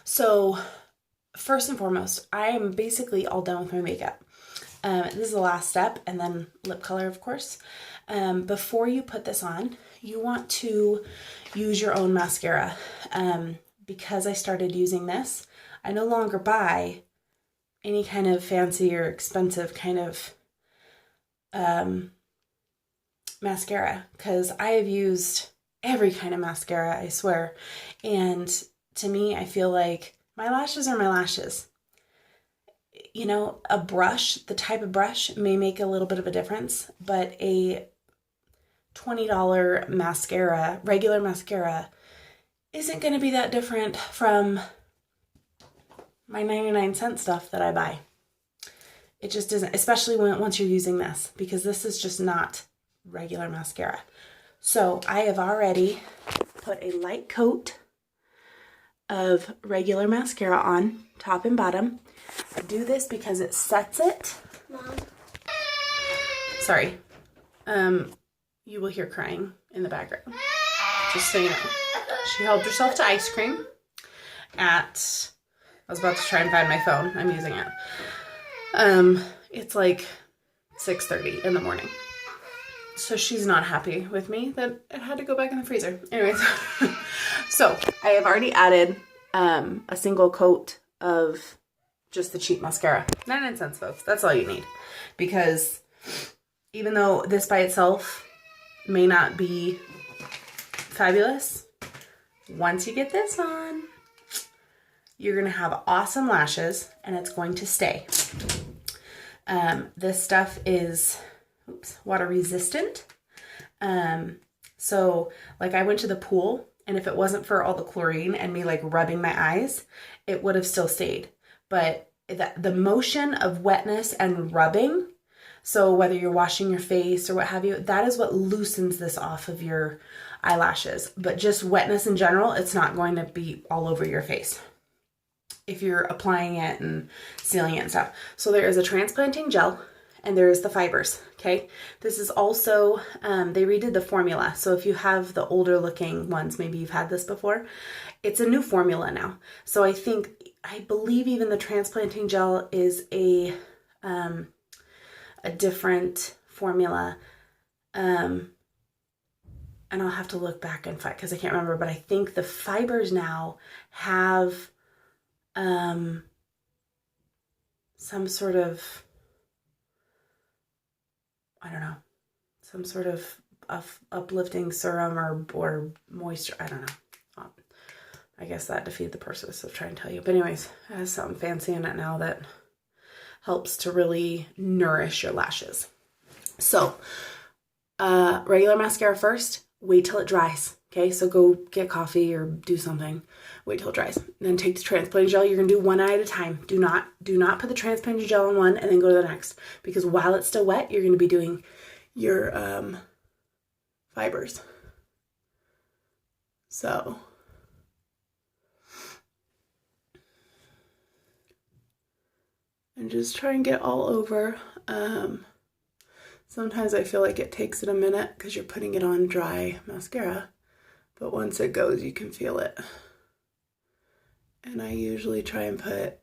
So first and foremost, I am basically all done with my makeup. This is the last step, and then lip color, of course. Before you put this on, you want to use your own mascara. Because I started using this, I no longer buy any kind of fancy or expensive kind of mascara, because I have used every kind of mascara, I swear. And to me, I feel like my lashes are my lashes. You know, a brush, the type of brush may make a little bit of a difference, but a $20 mascara, regular mascara, isn't going to be that different from my 99-cent stuff that I buy. It just isn't, especially once you're using this, because this is just not regular mascara. So I have already put a light coat of regular mascara on, top and bottom. I do this because it sets it. Mom. Sorry. You will hear crying in the background. Just so you know. She helped herself to ice cream at, I was about to try and find my phone. I'm using it. It's like 6:30 in the morning. So she's not happy with me that it had to go back in the freezer. Anyways, so I have already added a single coat of just the cheap mascara. 99 cents, folks. That's all you need. Because even though this by itself may not be fabulous, once you get this on, you're going to have awesome lashes and it's going to stay. This stuff is water resistant. So like I went to the pool, and if it wasn't for all the chlorine and me like rubbing my eyes, it would have still stayed. But the motion of wetness and rubbing, so whether you're washing your face or what have you, that is what loosens this off of your eyelashes. But just wetness in general, it's not going to be all over your face if you're applying it and sealing it and stuff. So there is a transplanting gel and there is the fibers, okay? This is also, they redid the formula. So if you have the older looking ones, maybe you've had this before, it's a new formula now. So I believe even the transplanting gel is a different formula. And I'll have to look back and find, because I can't remember, but I think the fibers now have some sort of, I don't know, some sort of uplifting serum or moisture. I don't know. I guess that defeated the purpose of trying to tell you. But anyways, it has something fancy in it now that helps to really nourish your lashes. So, regular mascara first, wait till it dries. Okay, so go get coffee or do something. Wait till it dries. And then take the transplanting gel. You're gonna do one eye at a time. Do not put the transplanting gel on one and then go to the next. Because while it's still wet, you're gonna be doing your fibers. So and just try and get all over. Sometimes I feel like it takes it a minute because you're putting it on dry mascara. But once it goes, you can feel it. And I usually try and put,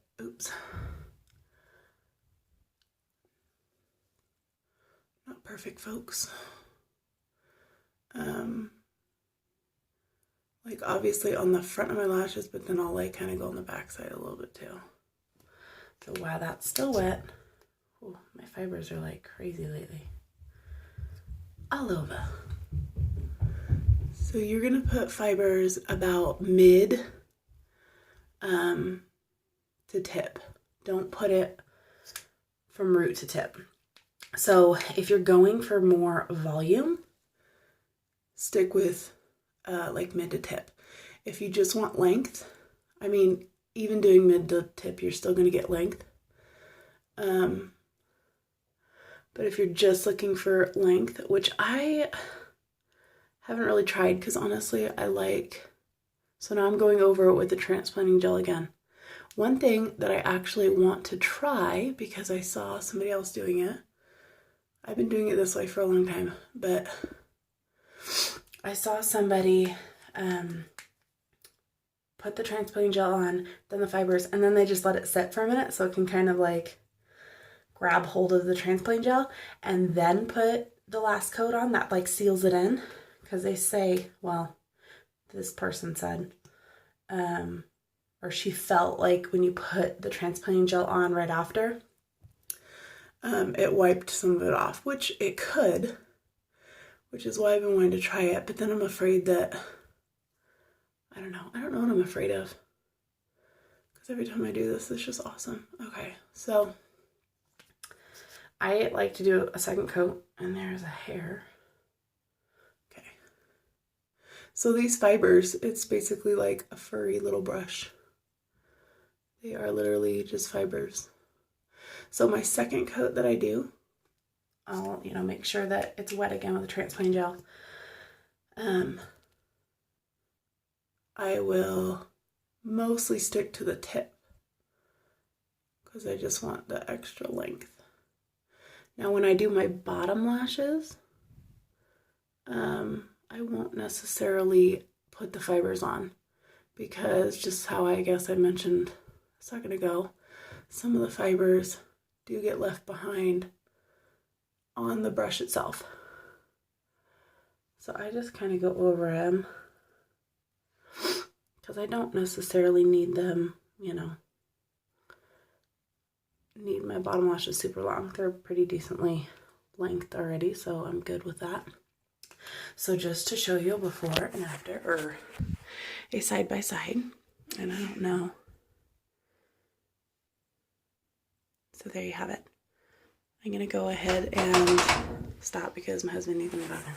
not perfect, folks. Like obviously on the front of my lashes, but then I'll like kind of go on the back side a little bit too. So while that's still wet, ooh, my fibers are like crazy lately. All over. So you're gonna put fibers about mid to tip. Don't put it from root to tip. So if you're going for more volume, stick with like mid to tip. If you just want length, I mean, even doing mid to tip, you're still gonna get length. But if you're just looking for length, which I haven't really tried because honestly I like, so now I'm going over it with the transplanting gel again. One thing that I actually want to try because I saw somebody else doing it, I've been doing it this way for a long time, but I saw somebody put the transplanting gel on, then the fibers, and then they just let it sit for a minute so it can kind of like grab hold of the transplanting gel, and then put the last coat on that like seals it in. Because they say, well, this person said, or she felt like when you put the transplanting gel on right after, it wiped some of it off, which it could, which is why I've been wanting to try it. But then I'm afraid that, I don't know what I'm afraid of. Because every time I do this, it's just awesome. Okay, so I like to do a second coat, and there's a hair. Okay. So these fibers, it's basically like a furry little brush. They are literally just fibers. So my second coat that I do, I'll, make sure that it's wet again with the transplanting gel. I will mostly stick to the tip because I just want the extra length. Now when I do my bottom lashes, I won't necessarily put the fibers on because just how I guess I mentioned a second ago, some of the fibers do get left behind on the brush itself. So I just kind of go over them because I don't necessarily need them, need my bottom lashes super long. They're pretty decently length already, so I'm good with that. So just to show you a before and after, or a side by side, and I don't know. So there you have it. I'm gonna go ahead and stop because my husband needs to go to the bathroom.